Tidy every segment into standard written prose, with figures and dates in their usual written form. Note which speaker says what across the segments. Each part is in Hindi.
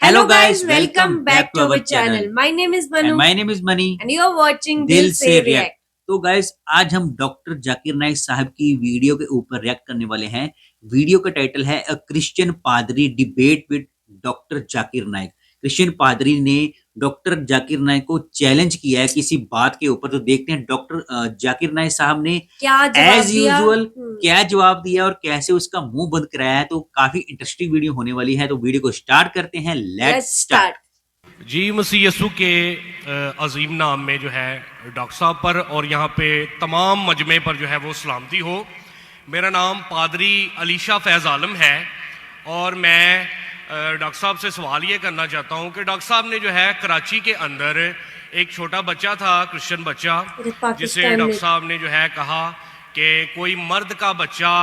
Speaker 1: Hello guys, welcome back to our channel.
Speaker 2: My name is Manu
Speaker 1: And my name is Mani.
Speaker 2: and you are watching
Speaker 1: दिल
Speaker 2: Dil
Speaker 1: से
Speaker 2: Se
Speaker 1: रिएक्ट।
Speaker 2: React.
Speaker 1: तो गाइस आज हम डॉक्टर जाकिर नाइक साहब की वीडियो के ऊपर रिएक्ट करने वाले हैं। वीडियो का टाइटल है अ क्रिश्चियन पादरी debate with doctor Zakir Naik. Christian पादरी ने डॉक्टर जाकिर नाइक को चैलेंज किया है किसी बात के ऊपर। तो देखते हैं डॉक्टर जाकिर नाइक साहब ने
Speaker 2: क्या जवाब
Speaker 1: एज
Speaker 2: दिया?
Speaker 1: यूजुअल क्या जवाब दिया और कैसे उसका मुंह बंद कराया है। तो काफी इंटरेस्टिंग वीडियो होने वाली है। तो वीडियो को स्टार्ट करते हैं। Let's start.
Speaker 3: जी मसीह यसू के अजीम नाम में जो है डॉक्टर साहब पर और यहाँ पे तमाम मजमे पर जो है वो सलामती हो। मेरा नाम पादरी अलीशा फैज़ आलम है और मैं डॉक्टर साहब से सवाल ये करना चाहता हूँ कि डॉक्टर साहब ने जो है कराची के अंदर एक छोटा बच्चा था, क्रिश्चियन बच्चा, जिसे डॉक्टर साहब ने जो है कहा कि कोई मर्द का बच्चा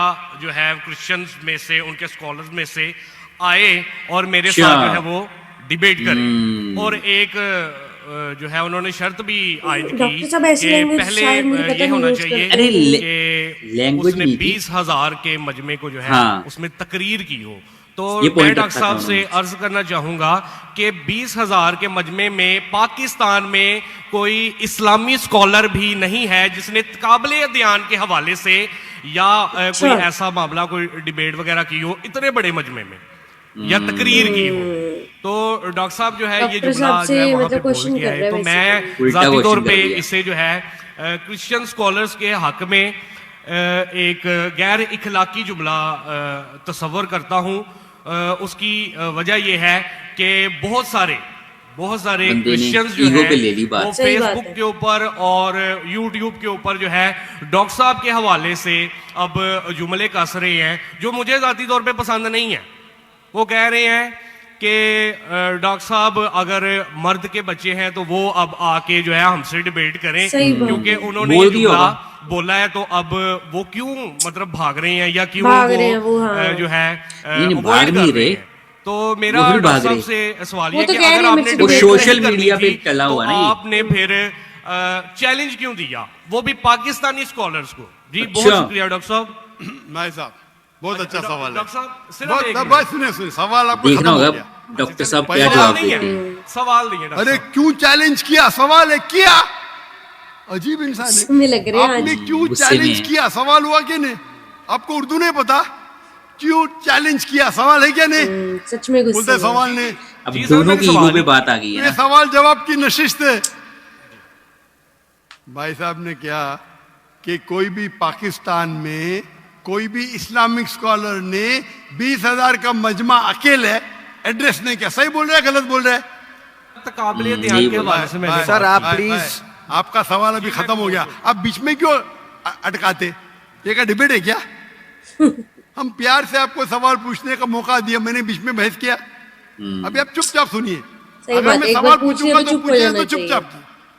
Speaker 3: जो है क्रिश्चियंस में से, उनके स्कॉलर्स में से आए और मेरे साथ जो है वो डिबेट करें। और एक जो है उन्होंने शर्त भी आयद की कि पहले ये होना चाहिए कि उसने 20,000 के मजमे को जो है उसमें तकरीर की हो। तो मैं डॉक्टर साहब से अर्ज करना चाहूंगा कि 20,000 के मजमे में पाकिस्तान में कोई इस्लामी स्कॉलर भी नहीं है जिसने काबिल अध्ययन के हवाले से या कोई ऐसा मामला, कोई डिबेट वगैरह की हो इतने बड़े मजमे में या तकरीर की हो। तो डॉक्टर साहब जो है ये जुमला जो है वहाँ पे बोल किया है। तो मैं जाती तौर पे इसे जो है क्रिश्चियन स्कॉलर्स के हक में एक गैर इखलाकी जुमला तस्वर करता हूँ। उसकी वजह यह है कि बहुत सारे क्रिश्चियंस जो है वो फेसबुक के ऊपर और यूट्यूब के ऊपर जो है डॉक्टर साहब के हवाले से अब जुमले कस रहे हैं जो मुझे जाती तौर पे पसंद नहीं है। वो कह रहे हैं कि डॉक्टर साहब अगर मर्द के बच्चे हैं तो वो अब आके जो है हमसे डिबेट करें, क्योंकि उन्होंने ये जुमला बोला है। तो अब वो क्यों मतलब भाग रहे हैं या क्यों वो जो है अवॉइड कर रहे हैं। तो मेरा डॉक्टर साहब से सवाल ये कि अगर आपने डिबेट
Speaker 1: सोशल मीडिया पे चला हुआ
Speaker 3: तो आपने फिर चैलेंज क्यों दिया, वो भी पाकिस्तानी स्कॉलर्स को। जी बहुत शुक्रिया डॉक्टर साहब।
Speaker 4: भाई साहब बहुत अच्छा सवाल है।
Speaker 3: डॉक्टर साहब
Speaker 4: बस सुनिए सवाल आपको
Speaker 1: देखना होगा डॉक्टर साहब क्या जवाब देते हैं।
Speaker 3: सवाल नहीं है।
Speaker 4: अरे क्यों चैलेंज किया, सवाल है किया। अजीब इंसान है। आपने क्यों चैलेंज किया, सवाल हुआ कि नहीं? आपको उर्दू नहीं पता? क्यों चैलेंज किया, सवाल है क्या नहीं?
Speaker 2: सच में
Speaker 4: बोलते सवाल नहीं।
Speaker 1: अब दोनों की ईगो पे बात आ गई है।
Speaker 4: ये सवाल जवाब की नशिश थे। भाई साहब ने क्या कि कोई भी पाकिस्तान में कोई भी इस्लामिक स्कॉलर ने 20,000 का मजमा अकेले एड्रेस नहीं किया। सही बोल रहे हैं, गलत बोल रहे हैं?
Speaker 5: सर आप प्लीज,
Speaker 4: आपका सवाल अभी खत्म हो गया, आप बीच में क्यों अटकाते? ये का डिबेट है क्या? हम प्यार से आपको सवाल पूछने का मौका दिया, मैंने बीच में बहस किया। अभी आप चुपचाप सुनिए। अगर मैं सवाल पूछूंगा तो पूछिए, तो चुपचाप।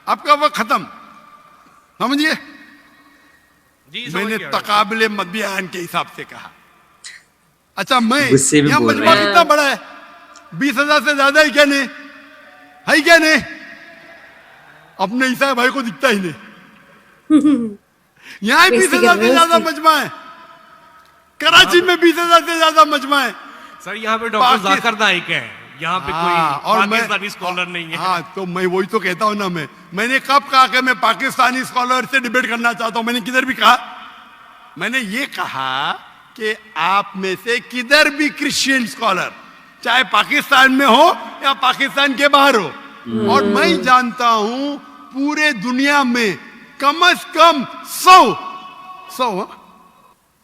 Speaker 4: आपका वक्त खत्म, समझिए। मैंने तकाबिले मध्यान के हिसाब से कहा। अच्छा मैं यहाँ मजमा कितना बड़ा है? 20,000 से ज्यादा है क्या नहीं? है क्या नहीं? अपने ईसा भाई को दिखता ही नहीं। यहाँ 20,000 से ज्यादा मजमा है, कराची में 20,000 से ज्यादा मजमा है।
Speaker 3: सर यहाँ पे डॉक्टर जाकिर नाइक है, यहाँ पे कोई पाकिस्तानी स्कॉलर नहीं है।
Speaker 4: हाँ तो मैं वही तो कहता हूँ ना। मैंने कब कहा कि मैं पाकिस्तानी स्कॉलर से डिबेट करना चाहता हूँ? मैंने किधर भी कहा? मैंने ये कहा कि आप में से किधर भी क्रिश्चियन स्कॉलर, चाहे पाकिस्तान में हो या पाकिस्तान के बाहर हो, और मैं जानता हूं पूरे दुनिया में कम से कम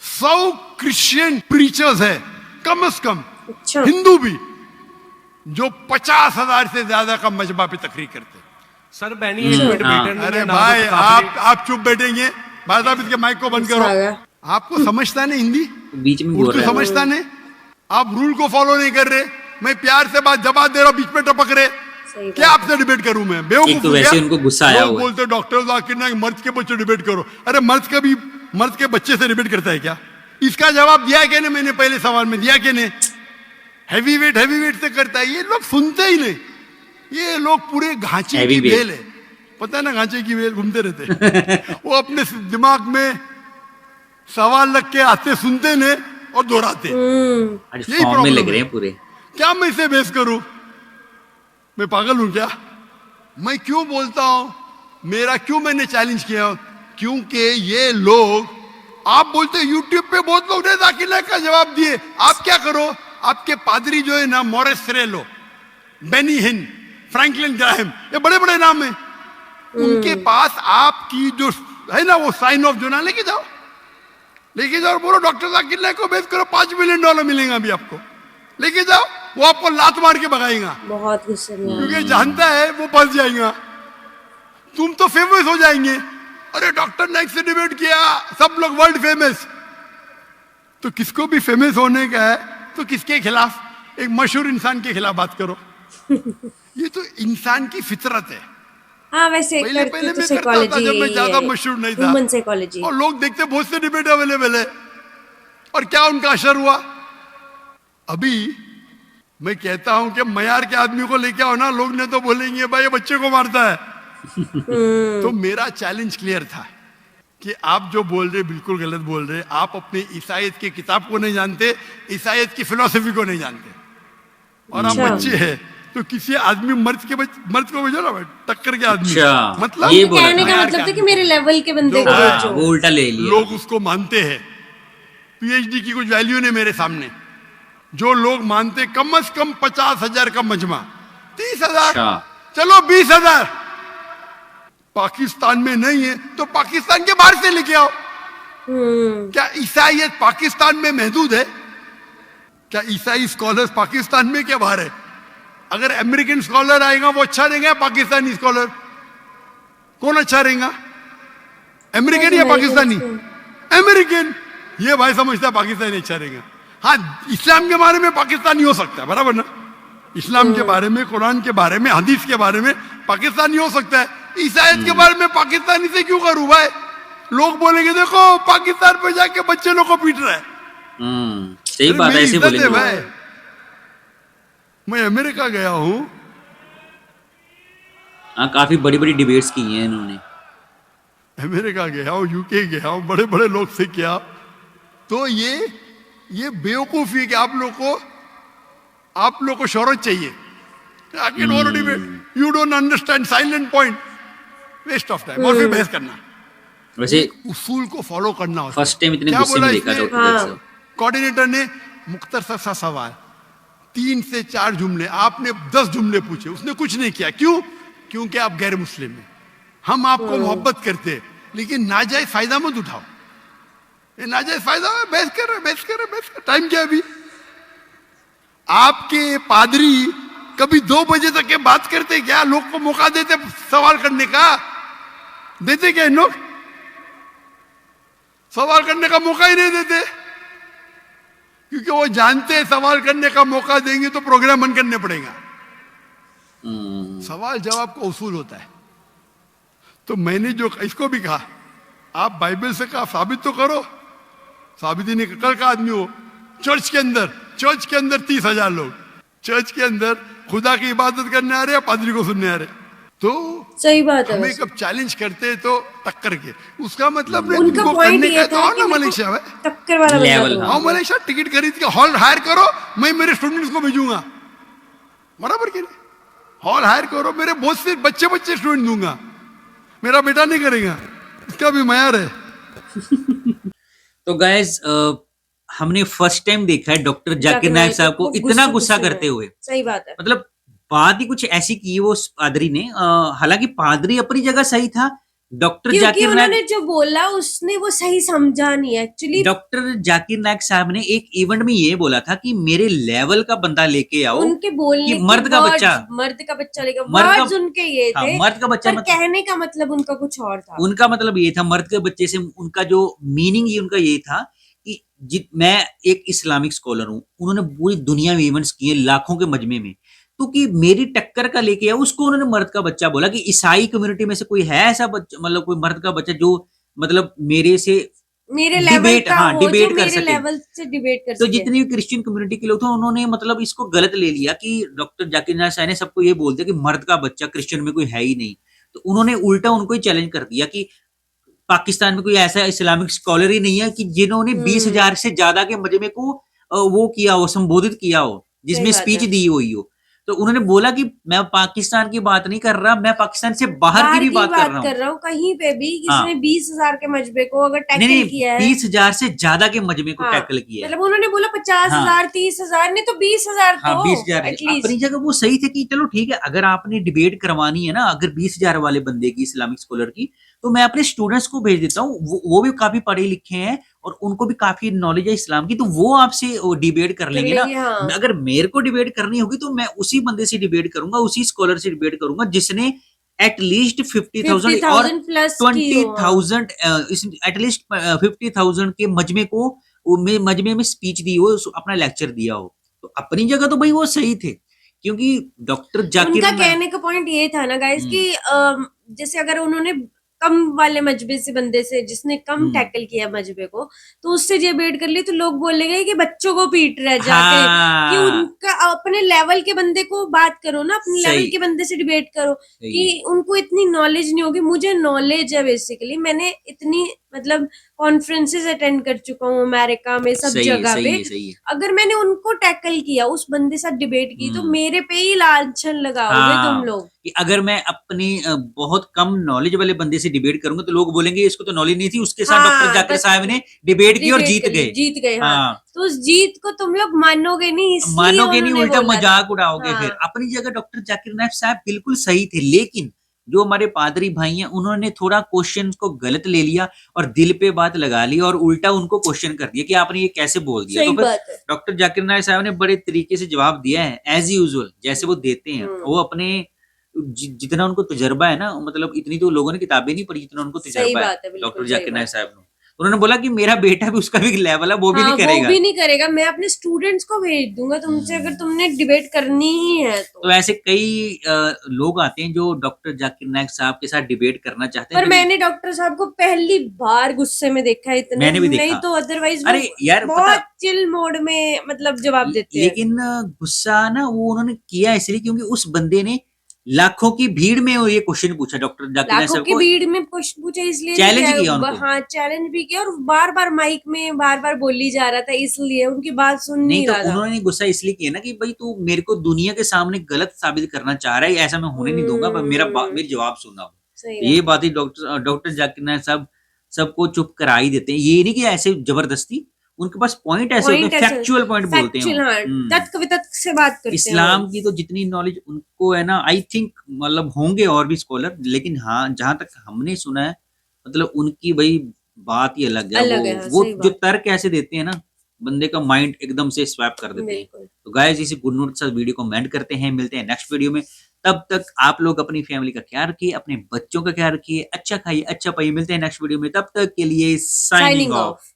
Speaker 4: 100 क्रिश्चियन प्रीचर्स है, कम से कम। हिंदू भी जो 50,000 से ज्यादा का मजमा पे तकरीर करते हैं।
Speaker 3: सर बैनी
Speaker 4: अरे भाई आप चुप बैठेंगे? भाई साहब इसके माइक को बंद करो। आपको समझता नहीं हिंदी,
Speaker 1: बीच में बोल रहे
Speaker 4: समझता नहीं, आप रूल को फॉलो नहीं कर रहे। मैं प्यार से बात जवाब दे रहा हूँ, बीच में टपक रहे। क्या आपसे डिबेट करूं मैं? बेवकूफ
Speaker 1: तो वैसे उनको गुस्सा आया हुआ है।
Speaker 4: बोलते डॉक्टर जाकिर नाइक मर्द के बच्चे डिबेट करो। अरे मर्द के बच्चे से डिबेट करता है क्या? इसका जवाब दिया क्या नहीं? मैंने पहले सवाल में दिया क्या नहीं? हैवी वेट से करता है। ये लोग सुनते ही नहीं। ये लोग पूरे घांचे की बेल है, पता है ना, घांचे की बेल घूमते रहते। वो अपने दिमाग में सवाल लग के आते, सुनते नहीं और दोहराते।
Speaker 1: यही प्रॉब्लम लग रहे हैं पूरे।
Speaker 4: क्या मैं इसे बहस करूं? मैं पागल हूं क्या? मैं क्यों बोलता हूं, मेरा क्यों मैंने चैलेंज किया? क्योंकि ये लोग, आप बोलते यूट्यूब पे बहुत लोग ने जाकिर नाइक का जवाब दिए, आप क्या करो, आपके पादरी जो है ना, मोरेस रेलो, बेनी हिन, फ्रैंकलिन ग्राहम, ये बड़े बड़े नाम है, उनके पास आपकी जो है ना वो साइन ऑफ जो ना लेके जाओ, लेके जाओ, बोलो डॉक्टर जाकिर नाइक को बेच करो, $5 मिलियन मिलेगा अभी आपको, लेके जाओ, वो आपको लात मार के भगाएगा,
Speaker 2: बहुत गुस्से में है।
Speaker 4: क्योंकि जानता है वो फंस जाएगा, तुम तो फेमस हो जाएंगे। अरे डॉक्टर नाइक से डिबेट किया, सब लोग वर्ल्ड फेमस। तो किसको भी फेमस होने का है तो किसके खिलाफ? एक मशहूर इंसान के खिलाफ बात करो। ये तो इंसान की फितरत है।
Speaker 2: हाँ, वैसे
Speaker 4: पहले
Speaker 2: करती
Speaker 4: पहले
Speaker 2: तो
Speaker 4: मैं करता था
Speaker 2: साइकोलॉजी
Speaker 4: जब मैं ज्यादा मशहूर नहीं था,
Speaker 2: ह्यूमन साइकोलॉजी।
Speaker 4: और लोग देखते बहुत से डिबेट अवेलेबल है, और क्या उनका असर हुआ? अभी मैं कहता हूं कि मयार के आदमी को लेके आओ ना, लोग ने तो बोलेंगे भाई ये बच्चे को मारता है। तो मेरा चैलेंज क्लियर था कि आप जो बोल रहे बिल्कुल गलत बोल रहे, आप अपने ईसाईयत की किताब को नहीं जानते, ईसाईयत की फिलॉसफी को नहीं जानते, और आप
Speaker 2: अच्छा।
Speaker 4: बच्चे हैं तो किसी आदमी मर्द को भेजो ना भाई, टक्कर के आदमी,
Speaker 1: अच्छा,
Speaker 4: मतलब
Speaker 1: ये बोला
Speaker 2: कहने का
Speaker 4: मयार
Speaker 2: मतलब
Speaker 4: के
Speaker 2: था कि
Speaker 4: आदमी।
Speaker 2: मेरे लेवल के बंदे
Speaker 4: जो
Speaker 2: को
Speaker 4: है,
Speaker 2: जो
Speaker 1: वो उल्टा ले लिया।
Speaker 4: लोग उसको मानते हैं, पीएचडी की कुछ वैल्यू नहीं मेरे सामने। जो लोग मानते कम से कम 50,000 का मजमा, 30,000,
Speaker 1: अच्छा।
Speaker 4: चलो 20,000, पाकिस्तान में नहीं है तो पाकिस्तान के बाहर से लेके आओ। क्या ईसाईयत पाकिस्तान में महदूद है? क्या ईसाई स्कॉलर्स पाकिस्तान में क्या बाहर है? अगर अमेरिकन स्कॉलर आएगा वो अच्छा रहेगा, पाकिस्तानी स्कॉलर कौन अच्छा रहेगा? अमेरिकन या पाकिस्तानी? अमेरिकन। ये भाई समझता है पाकिस्तानी अच्छा रहेगा। हाँ, इस्लाम के बारे में पाकिस्तानी हो सकता है, बराबर ना? इस्लाम के बारे में, कुरान के बारे में, हदीस के बारे में पाकिस्तानी हो सकता है। ईसाईयत के बारे में पाकिस्तानी से क्यों करूं भाई? लोग बोलेंगे देखो पाकिस्तान पे जाके बच्चे लोग को पीट रहा है।
Speaker 1: सही
Speaker 4: अरे
Speaker 1: बात है,
Speaker 4: मेरी
Speaker 1: ऐसे
Speaker 4: इज्जत
Speaker 1: बोलेंगे।
Speaker 4: भाई। मैं अमेरिका गया हूं,
Speaker 1: हाँ, काफी बड़ी बड़ी डिबेट्स की हैं इन्होंने।
Speaker 4: अमेरिका गया हूं, यूके गया हूं, बड़े बड़े लोग से किया। तो ये बेवकूफी है कि आप लोग को शोहरत चाहिए। You don't understand silent point, waste of time, और फिर बहस करना।
Speaker 1: वैसे
Speaker 4: उसूल को फॉलो करना होता है।
Speaker 1: फर्स्ट टाइम इतने
Speaker 4: क्या
Speaker 1: गुस्से
Speaker 4: बोला
Speaker 1: में देखा
Speaker 4: इसने?
Speaker 1: डॉक्टर साहब।
Speaker 4: कोऑर्डिनेटर ने मुख्तसर सा सवाल, 3 से 4 जुमले, आपने 10 जुमले पूछे, उसने कुछ नहीं किया। क्यों? क्योंकि आप गैर मुस्लिम हैं। हम आपको मोहब्बत करते हैं, लेकिन नाजायज फायदा मत उठाओ। ये नाजायज फायदा है, बहस कर, टाइम क्या है अभी? आपके पादरी कभी 2 बजे तक के बात करते क्या? लोग को मौका देते सवाल करने का? देते क्या इन लोग? सवाल करने का मौका ही नहीं देते, क्योंकि वो जानते हैं सवाल करने का मौका देंगे तो प्रोग्राम बंद करने पड़ेगा। सवाल जवाब का उसूल होता है। तो मैंने जो इसको भी कहा, आप बाइबल से कहा साबित तो करो। साबित ही नहीं, कल का आदमी हो चर्च के अंदर 30,000 लोग चर्च के अंदर खुदा की इबादत करने आ रहे हैं, पादरी को सुनने आ रहे हैं। तो
Speaker 2: सही बात है।
Speaker 4: हमें
Speaker 2: वैसे।
Speaker 4: कब चैलेंज करते हैं तो टक्कर के, उसका मतलब नहीं,
Speaker 2: उनका
Speaker 4: तुमको
Speaker 2: पॉइंट
Speaker 4: करने
Speaker 2: ये
Speaker 4: का
Speaker 2: था
Speaker 4: तो आओ
Speaker 2: कि
Speaker 4: ना
Speaker 2: मेरे को
Speaker 4: मलेशिया में।
Speaker 2: टक्कर वाला बंदा
Speaker 1: लेवल,
Speaker 2: दो।
Speaker 1: हाँ।
Speaker 4: आओ मलेशिया, टिकट खरीद के हॉल हायर करो, मैं मेरे स्टूडेंट्स को भेजूंगा, बराबर के नहीं? हॉल हायर करो, मेरे बहुत से बच्चे स्टूडेंट दूंगा, मेरा बेटा नहीं करेगा, इसका भी मयार है।
Speaker 1: तो गाइस, हमने फर्स्ट टाइम देखा है डॉक्टर जाकिर नाइक साहब को इतना गुस्सा करते हुए।
Speaker 2: सही बात है।
Speaker 1: मतलब बात ही कुछ ऐसी की वो उस पादरी ने। हालांकि पादरी अपनी जगह सही था, डॉक्टर
Speaker 2: क्योंकि
Speaker 1: जाकिर
Speaker 2: उन्होंने
Speaker 1: नाइक
Speaker 2: जो बोला उसने वो सही समझा नहीं एक्चुअली।
Speaker 1: डॉक्टर जाकिर नाइक साहब ने एक इवेंट में ये बोला था कि मेरे लेवल का बंदा लेके आओ,
Speaker 2: उनके बोलने
Speaker 1: कि
Speaker 2: के
Speaker 1: मर्द का
Speaker 2: words,
Speaker 1: बच्चा,
Speaker 2: मर्द का बच्चा लेगा,
Speaker 1: मर्द का-
Speaker 2: वर्ड्स उनके ये
Speaker 1: हाँ,
Speaker 2: थे,
Speaker 1: मर्द का बच्चा
Speaker 2: पर कहने का मतलब उनका कुछ और था।
Speaker 1: उनका मतलब ये था, मर्द के बच्चे से उनका जो मीनिंग ही उनका ये था कि मैं एक इस्लामिक स्कॉलर हूं, उन्होंने पूरी दुनिया में इवेंट्स किए लाखों के मजमे में, तो कि मेरी टक्कर का लेके आया, उसको उन्होंने मर्द का बच्चा बोला। कि ईसाई कम्युनिटी में से कोई है ऐसा बच्चा, मतलब कोई मर्द का बच्चा जो मतलब मेरे से
Speaker 2: मेरे लेवल
Speaker 1: डिबेट,
Speaker 2: का
Speaker 1: हाँ,
Speaker 2: हो, जो
Speaker 1: डिबेट कर
Speaker 2: मेरे
Speaker 1: सके।
Speaker 2: लेवल से डिबेट कर
Speaker 1: तो
Speaker 2: सके।
Speaker 1: जितनी भी क्रिश्चियन कम्युनिटी के लोग थे उन्होंने मतलब इसको गलत ले लिया कि डॉक्टर जाकिर नाइक साहब ने सबको ये बोल दिया कि मर्द का बच्चा क्रिश्चियन में कोई है ही नहीं। तो उन्होंने उल्टा उनको ही चैलेंज कर दिया कि पाकिस्तान में कोई ऐसा इस्लामिक स्कॉलर ही नहीं है कि जिन्होंने 20,000 से ज्यादा के मजमे को वो किया हो, संबोधित किया हो, जिसमें
Speaker 2: सही बात
Speaker 1: स्पीच
Speaker 2: है।
Speaker 1: दी हुई हो। तो उन्होंने बोला कि मैं पाकिस्तान की बात नहीं कर रहा, मैं पाकिस्तान से बाहर की भी बात कर रहा हूँ।
Speaker 2: कर रहा हूँ, कहीं पे भी
Speaker 1: हाँ।
Speaker 2: किसी ने 20,000 के मजबे को अगर
Speaker 1: नहीं
Speaker 2: टैकल
Speaker 1: नहीं,
Speaker 2: किया है,
Speaker 1: 20,000 से ज्यादा के मजमे को
Speaker 2: हाँ,
Speaker 1: टैकल किया है।
Speaker 2: मतलब उन्होंने बोला 50,000 30,000 नहीं तो 20,000
Speaker 1: हाँ,
Speaker 2: तो
Speaker 1: 20,000
Speaker 2: एटलीस्ट।
Speaker 1: अपनी जगह वो सही थे कि चलो ठीक है, अगर आपने डिबेट करवानी है ना, अगर 20,000 वाले बंदे की, इस्लामिक स्कॉलर की, तो मैं अपने स्टूडेंट्स को भेज देता हूँ, वो भी काफी पढ़े लिखे हैं और उनको भी काफी नॉलेज है इस्लाम की, तो वो आपसे डिबेट कर लेंगे ना।
Speaker 2: हाँ।
Speaker 1: अगर मेरे को डिबेट करनी होगी तो मैं उसी बंदे से डिबेट करूंगा, उसी स्कॉलर से डिबेट करूंगा जिसने एटलीस्ट 50,000 और
Speaker 2: 50,000 प्लस
Speaker 1: 20,000 एटलीस्ट 50,000 के मजमे को मजमे में स्पीच दी हो, अपना लेक्चर दिया हो। तो अपनी जगह तो भाई वो सही थे, क्योंकि डॉक्टर जाकिर
Speaker 2: उनका कहने का पॉइंट ये था ना गाइस कि जैसे अगर उन्होंने कम वाले मजबे से बंदे से जिसने कम टैकल किया मजबे को, तो उससे डिबेट कर ली तो लोग बोलेंगे कि बच्चों को पीट रहा है जाके, कि उनका अपने लेवल के बंदे को बात करो ना, अपने लेवल के बंदे से डिबेट करो, कि उनको इतनी नॉलेज नहीं होगी। मुझे नॉलेज है बेसिकली, मैंने इतनी मतलब कॉन्फ्रेंसेस अटेंड कर चुका हूँ अमेरिका में, सब जगह पे। अगर मैंने उनको टैकल किया, उस बंदे साथ डिबेट की, तो मेरे पे ही लांछन लगाओगे तुम लोग।
Speaker 1: कि अगर मैं अपनी बहुत कम नॉलेज वाले बंदे से डिबेट करूंगा तो लोग बोलेंगे इसको तो नॉलेज नहीं थी, उसके साथ डॉक्टर जाकिर साहब ने डिबेट की और जीत गए।
Speaker 2: हाँ। तो उस जीत को तुम लोग मानोगे नहीं,
Speaker 1: मानोगे नहीं, उल्टा मजाक उड़ाओगे। फिर अपनी जगह डॉक्टर जाकिर नाइक साहब बिल्कुल सही थे, लेकिन जो हमारे पादरी भाई हैं उन्होंने थोड़ा क्वेश्चन को गलत ले लिया और दिल पे बात लगा ली और उल्टा उनको क्वेश्चन कर दिया कि आपने ये कैसे बोल दिया। तो फिर डॉक्टर जाकिर नाइक साहब ने बड़े तरीके से जवाब दिया है, एज यूजुअल जैसे वो देते हैं। वो अपने जितना उनको तजर्बा है ना, मतलब इतनी तो लोगों ने किताबें नहीं पढ़ी जितना उनको तजर्बा है डॉक्टर जाकिर नाइक साहब ने। उन्होंने बोला कि मेरा बेटा भी, उसका भी लेवल है, वो भी नहीं करेगा,
Speaker 2: वो भी नहीं करेगा, मैं अपने स्टूडेंट्स को भेज दूंगा तुमसे, अगर तुमने डिबेट करनी ही है तो
Speaker 1: ऐसे कई लोग आते हैं जो डॉक्टर जाकिर नाइक साहब के साथ डिबेट करना चाहते हैं।
Speaker 2: पर मैंने डॉक्टर साहब को पहली बार गुस्से में देखा है, इतना
Speaker 1: मैंने भी देखा।
Speaker 2: नहीं तो अदरवाइज
Speaker 1: अरे यार
Speaker 2: बहुत चिल मोड में मतलब जवाब देते हैं।
Speaker 1: लेकिन गुस्सा ना वो उन्होंने किया इसलिए क्योंकि उस बंदे ने लाखों की भीड़ में ये क्वेश्चन पूछा, डॉक्टर जाकिर नाइक साहब को
Speaker 2: भीड़ में क्वेश्चन पूछा, इसलिए
Speaker 1: चैलेंज किया उनको।
Speaker 2: हाँ, चैलेंज भी किया और बार बार माइक में बार बार बोली जा रहा था, इसलिए उनकी बात सुन नहीं रहा था।
Speaker 1: उन्होंने गुस्सा इसलिए किया ना कि भाई तू मेरे को दुनिया के सामने गलत साबित करना चाह रहा है, ऐसा मैं होने नहीं दूंगा, मेरी जवाब सुनना। ये बात ही डॉक्टर जाकिर नाइक साहब सबको चुप करा ही देते हैं। ये नहीं कि ऐसे जबरदस्ती, उनके पास पॉइंट ऐसे होते हैं, फैक्चुअल पॉइंट बोलते हैं,
Speaker 2: तर्क वितर्क से बात करते हैं।
Speaker 1: इस्लाम की तो जितनी नॉलेज उनको है ना, आई थिंक मतलब होंगे और भी स्कॉलर, लेकिन हाँ जहां तक हमने सुना है मतलब उनकी भाई बात ही अलग है। वो जो तर्क ऐसे देते हैं ना, बंदे का माइंड एकदम से स्वैप कर देते हैं। तो गाइस इसी गुड नोट से वीडियो को एंड करते हैं, मिलते हैं नेक्स्ट वीडियो में। तब तक आप लोग अपनी फैमिली का ख्याल रखिए, अपने बच्चों का ख्याल रखिए, अच्छा खाइए, अच्छा पाइए। मिलते हैं नेक्स्ट वीडियो में, तब तक के लिए साइनिंग ऑफ।